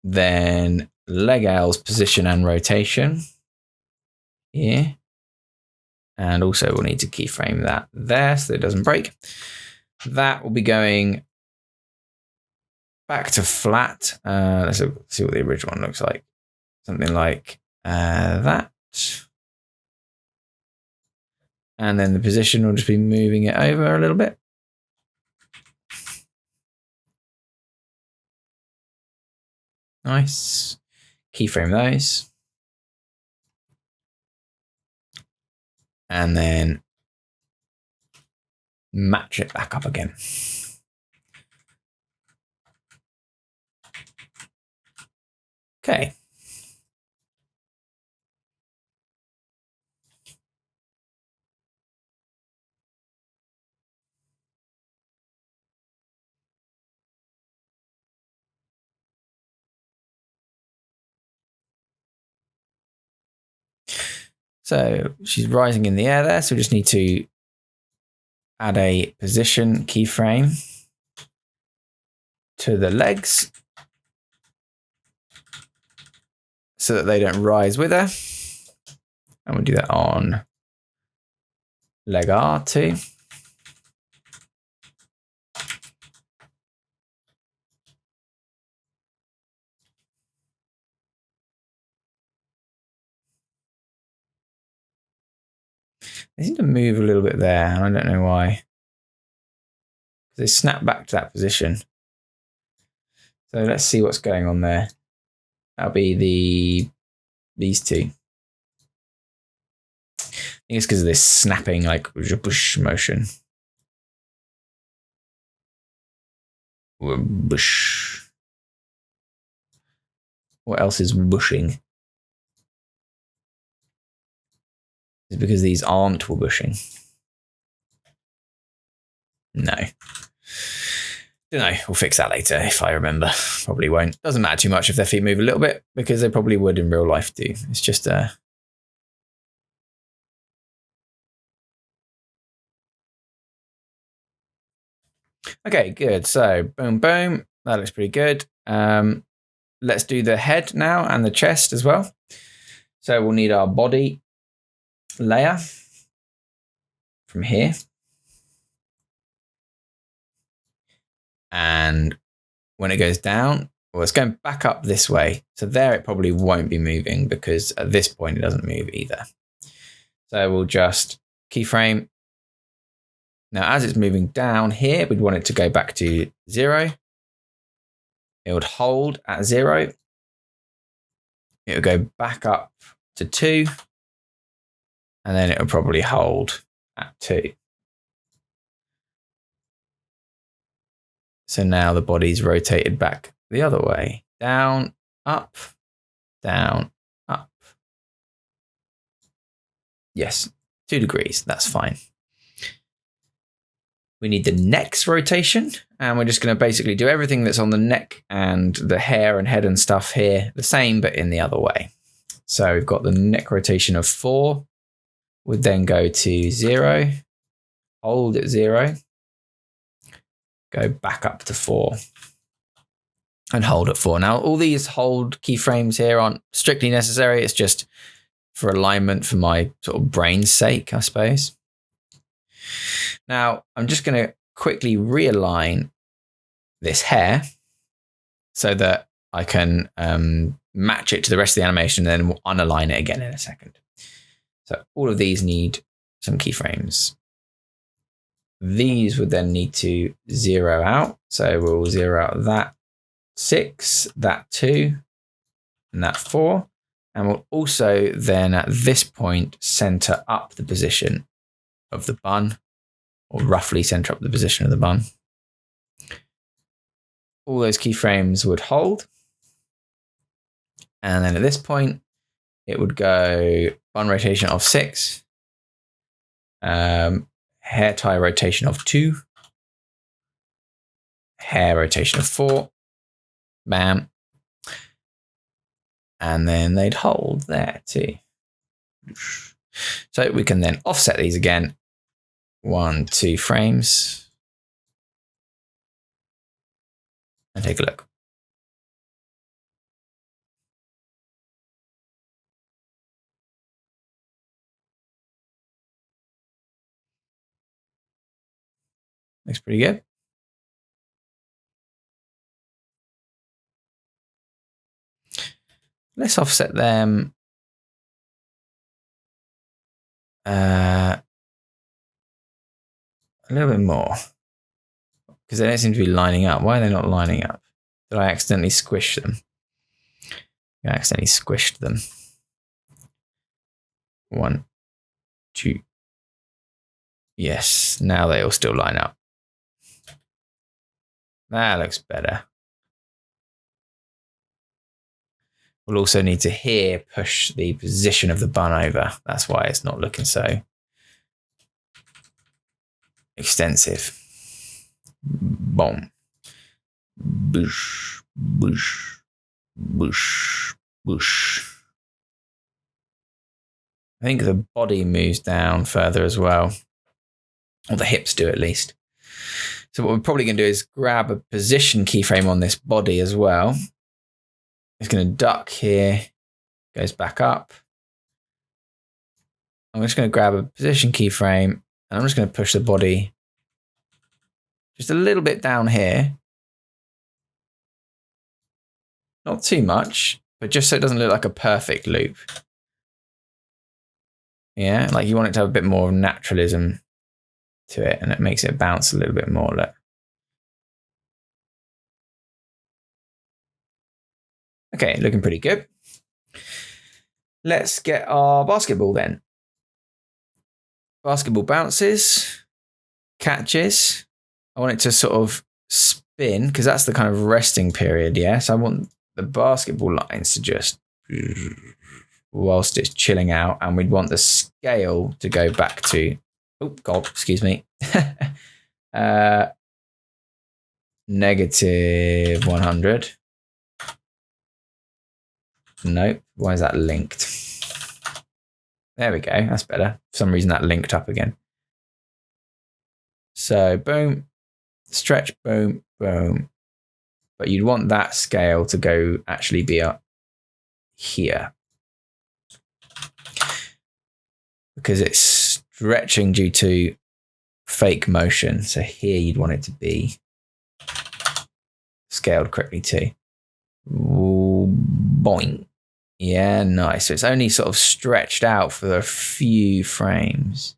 Then leg L's position and rotation here. And also we'll need to keyframe that there so that it doesn't break. That will be going back to flat. Let's see what the original one looks like. Something like that. And then the position will just be moving it over a little bit. Nice. Keyframe those. And then match it back up again. Okay. So she's rising in the air there. So we just need to add a position keyframe to the legs so that they don't rise with her. And we'll do that on leg R too. They seem to move a little bit there, and I don't know why. They snap back to that position. So let's see what's going on there. That'll be these two. I think it's because of this snapping, like bush motion. Bush. What else is bushing? It's because these aren't bushing. No. Don't know. We'll fix that later if I remember. Probably won't. Doesn't matter too much if their feet move a little bit because they probably would in real life too. It's just Okay, good. So boom, boom. That looks pretty good. Let's do the head now and the chest as well. So we'll need our body layer from here. And when it goes down, well, it's going back up this way. So there it probably won't be moving because at this point it doesn't move either. So we'll just keyframe. Now, as it's moving down here, we'd want it to go back to 0. It would hold at 0. It would go back up to 2. And then it would probably hold at 2. So now the body's rotated back the other way. Down, up, down, up. Yes, 2 degrees. That's fine. We need the neck's rotation, and we're just going to basically do everything that's on the neck and the hair and head and stuff here the same, but in the other way. So we've got the neck rotation of 4, would then go to 0, hold at 0, go back up to 4, and hold at 4. Now, all these hold keyframes here aren't strictly necessary. It's just for alignment for my sort of brain's sake, I suppose. Now, I'm just going to quickly realign this hair so that I can match it to the rest of the animation, and then we'll unalign it again in a second. So all of these need some keyframes. These would then need to 0 out. So we'll 0 out that 6, that 2, and that 4. And we'll also then at this point center up the position of the bun, or roughly center up the position of the bun. All those keyframes would hold. And then at this point, it would go bun rotation of 6, hair tie rotation of 2, hair rotation of 4, Bam. And then they'd hold there too. So we can then offset these again. 1, 2 frames. And take a look. Looks pretty good. Let's offset them a little bit more. Because they don't seem to be lining up. Why are they not lining up? Did I accidentally squish them? I accidentally squished them. 1, 2. Yes, now they all still line up. That looks better. We'll also need to here push the position of the bun over. That's why it's not looking so extensive. Boom. Boosh, boosh, boosh, boosh. I think the body moves down further as well. Or the hips do at least. So what we're probably going to do is grab a position keyframe on this body as well. It's going to duck here, goes back up. I'm just going to grab a position keyframe and I'm just going to push the body just a little bit down here. Not too much, but just so it doesn't look like a perfect loop. Yeah, like you want it to have a bit more naturalism to it and it makes it bounce a little bit more. Look. Okay, looking pretty good. Let's get our basketball then. Basketball bounces, catches. I want it to sort of spin because that's the kind of resting period, yeah? So I want the basketball lines to just whilst it's chilling out, and we'd want the scale to go back to, oh God, excuse me, negative 100. Nope, why is that linked? There we go, that's better. For some reason that linked up again. So boom, stretch, boom, boom. But you'd want that scale to go actually be up here. Because it's stretching due to fake motion. So here you'd want it to be scaled correctly too. Ooh, boing. Yeah, nice. So it's only sort of stretched out for a few frames.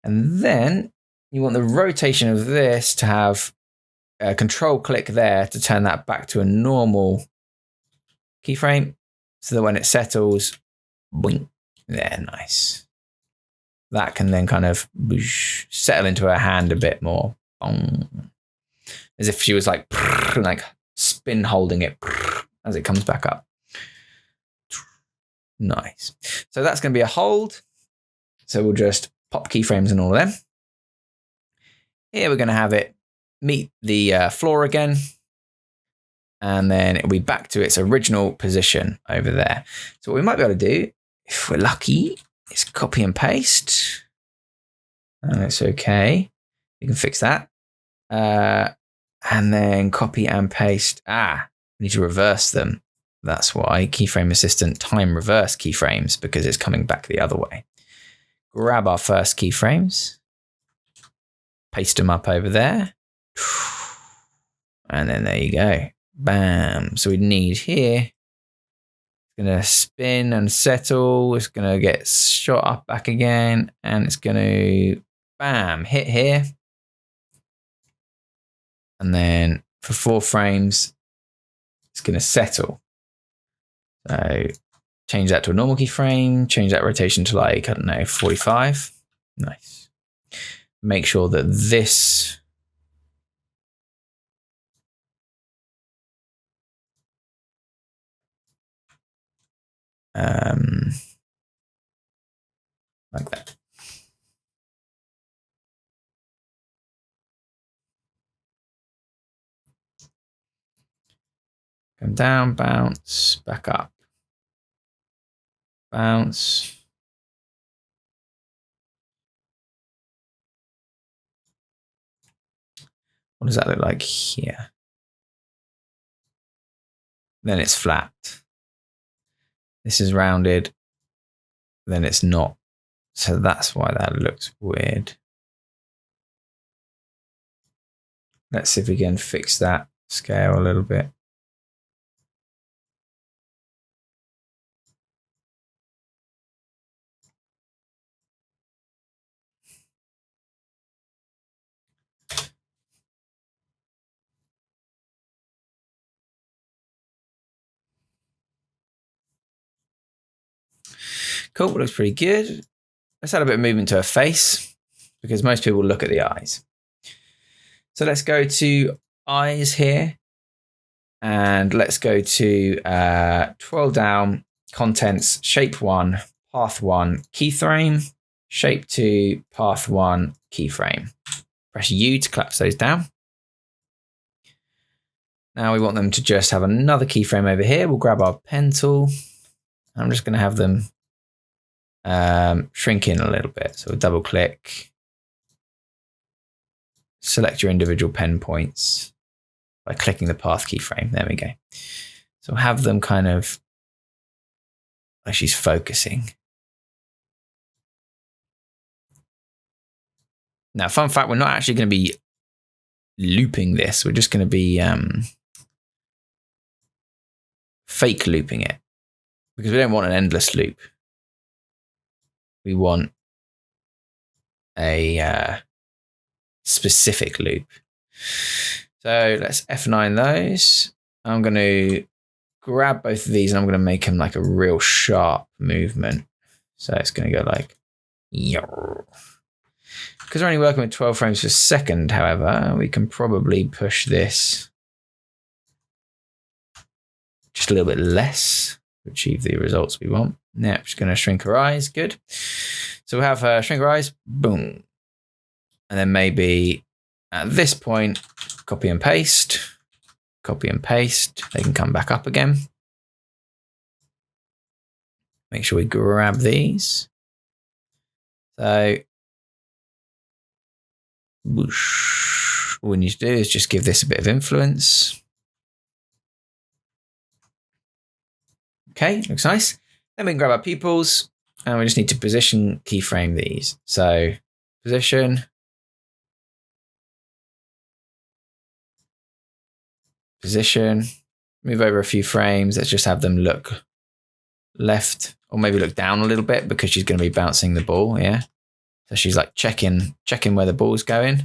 And then you want the rotation of this to have a control click there to turn that back to a normal keyframe so that when it settles, boing. Yeah, nice. That can then kind of settle into her hand a bit more. As if she was like spin holding it as it comes back up. Nice. So that's going to be a hold. So we'll just pop keyframes and all of them. Here we're going to have it meet the floor again. And then it'll be back to its original position over there. So what we might be able to do, if we're lucky, is copy and paste. And it's okay. You can fix that. And then copy and paste. We need to reverse them. That's why keyframe assistant time reverse keyframes, because it's coming back the other way. Grab our first keyframes, paste them up over there. And then there you go. Bam. So we need here. It's going to spin and settle. It's going to get shot up back again. And it's going to, bam, hit here. And then for 4 frames, it's going to settle. So change that to a normal keyframe, change that rotation to like, I don't know, 45. Nice. Make sure that this like that. Come down, bounce, back up. Bounce. What does that look like here? Then it's flat. This is rounded. Then it's not. So that's why that looks weird. Let's see if we can fix that scale a little bit. Cool, looks pretty good. Let's add a bit of movement to her face because most people look at the eyes. So let's go to eyes here and let's go to 12 down, contents, shape 1, path 1, keyframe, shape 2, path 1, keyframe. Press U to collapse those down. Now we want them to just have another keyframe over here. We'll grab our pen tool. I'm just going to have them shrink in a little bit. So we'll double click, select your individual pen points by clicking the path keyframe. There we go. So have them kind of like she's focusing. Now, fun fact, we're not actually going to be looping this. We're just going to be fake looping it because we don't want an endless loop. We want a specific loop. So let's F9 those. I'm going to grab both of these and I'm going to make them like a real sharp movement. So it's going to go like, because we're only working with 12 frames per second, however, we can probably push this just a little bit less to achieve the results we want. Now, just going to shrink her eyes. Good. So we'll have her shrink her eyes. Boom. And then maybe at this point, copy and paste. Copy and paste. They can come back up again. Make sure we grab these. So, whoosh. All we need to do is just give this a bit of influence. Okay, looks nice. Then we can grab our pupils and we just need to position keyframe these. So position, position, move over a few frames. Let's just have them look left or maybe look down a little bit because she's going to be bouncing the ball. Yeah. So she's like checking where the ball's going.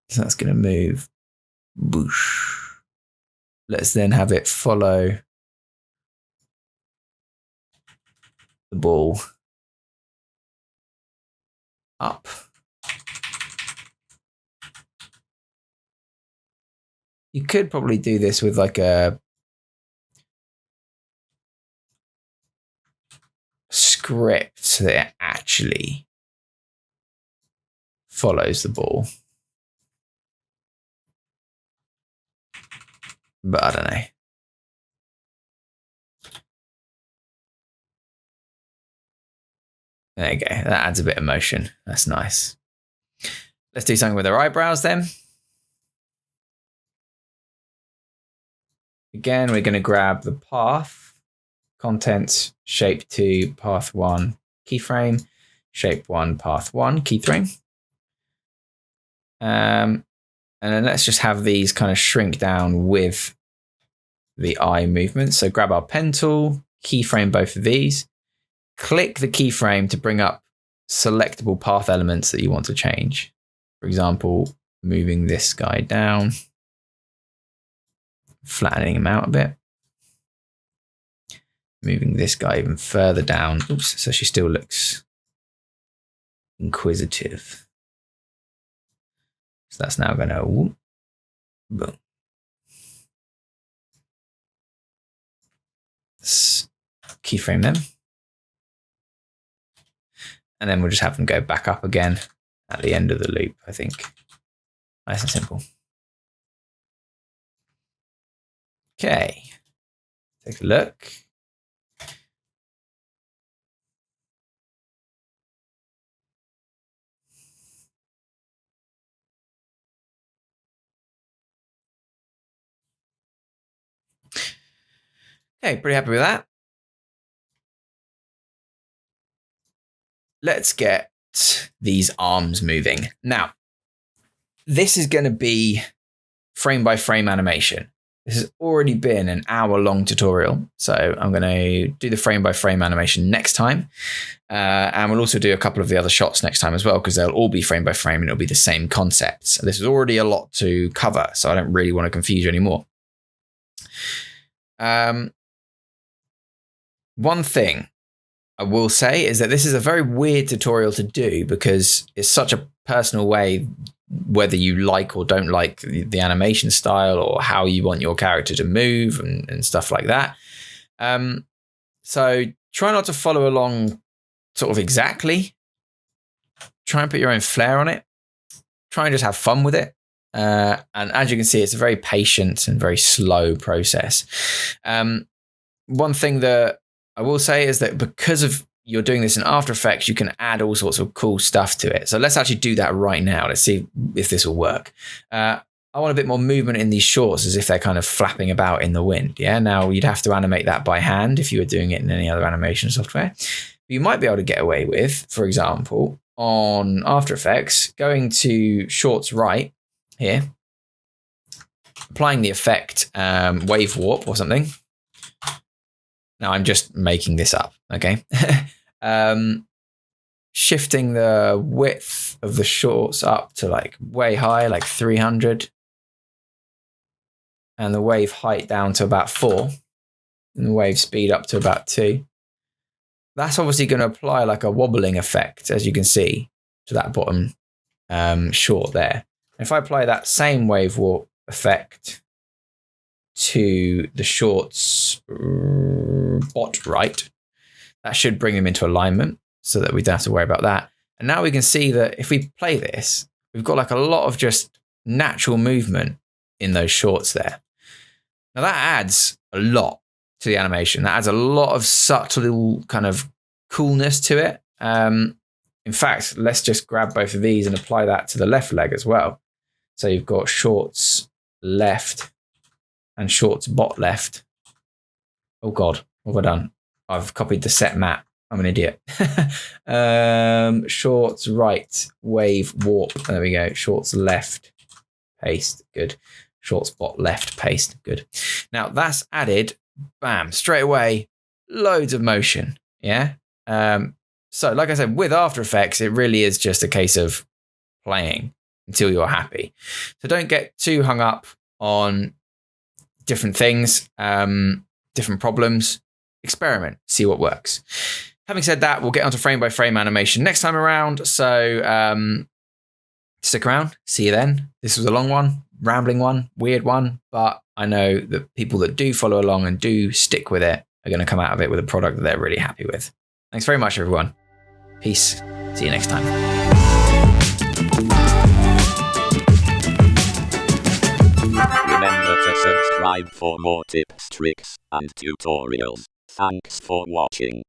So that's going to move. Boosh. Let's then have it follow the ball up. You could probably do this with like a script so that it actually follows the ball. But I don't know. There you go. That adds a bit of motion. That's nice. Let's do something with her eyebrows then. Again, we're going to grab the path, contents, shape 2, path 1, keyframe, shape 1, path 1, keyframe. And then let's just have these kind of shrink down with the eye movement. So grab our pen tool, keyframe both of these, click the keyframe to bring up selectable path elements that you want to change. For example, moving this guy down, flattening him out a bit, moving this guy even further down. Oops, so she still looks inquisitive. So that's now going to whoop, boom. Let's keyframe them. And then we'll just have them go back up again at the end of the loop, I think. Nice and simple. Okay, take a look. Okay, pretty happy with that. Let's get these arms moving. Now, this is going to be frame by frame animation. This has already been an hour-long tutorial, so I'm going to do the frame by frame animation next time. And we'll also do a couple of the other shots next time as well, because they'll all be frame by frame and it'll be the same concepts. This is already a lot to cover, so I don't really want to confuse you anymore. One thing I will say is that this is a very weird tutorial to do because it's such a personal way, whether you like or don't like the animation style or how you want your character to move and stuff like that. So try not to follow along sort of exactly. Try and put your own flair on it. Try and just have fun with it. And as you can see, it's a very patient and very slow process. One thing that I will say is that because of you're doing this in After Effects, you can add all sorts of cool stuff to it. So let's actually do that right now. Let's see if this will work. I want a bit more movement in these shorts as if they're kind of flapping about in the wind. Yeah. Now you'd have to animate that by hand if you were doing it in any other animation software. But you might be able to get away with, for example, on After Effects, going to shorts right here, applying the effect wave warp or something. Now I'm just making this up, okay? Shifting the width of the shorts up to like way high, like 300. And the wave height down to about 4. And the wave speed up to about 2. That's obviously going to apply like a wobbling effect, as you can see, to that bottom short there. If I apply that same wave warp effect to the shorts bot right, that should bring them into alignment so that we don't have to worry about that. And now we can see that if we play this, we've got like a lot of just natural movement in those shorts there. Now that adds a lot to the animation. That adds a lot of subtle kind of coolness to it. In fact, let's just grab both of these and apply that to the left leg as well. So you've got shorts left and shorts bot left. Oh God, what have I done? I've copied the set map. I'm an idiot. Shorts right, wave warp. There we go. Shorts left, paste. Good. Shorts bot left, paste. Good. Now that's added, bam, straight away, loads of motion. Yeah. So like I said, with After Effects, it really is just a case of playing until you're happy. So don't get too hung up on different things, different problems. Experiment, see what works. Having said that, we'll get onto frame by frame animation next time around. So stick around. See you then. This was a long one, rambling one, weird one, but I know that people that do follow along and do stick with it are going to come out of it with a product that they're really happy with. Thanks very much, everyone. Peace. See you next time. Remember to subscribe for more tips, tricks, and tutorials. Thanks for watching.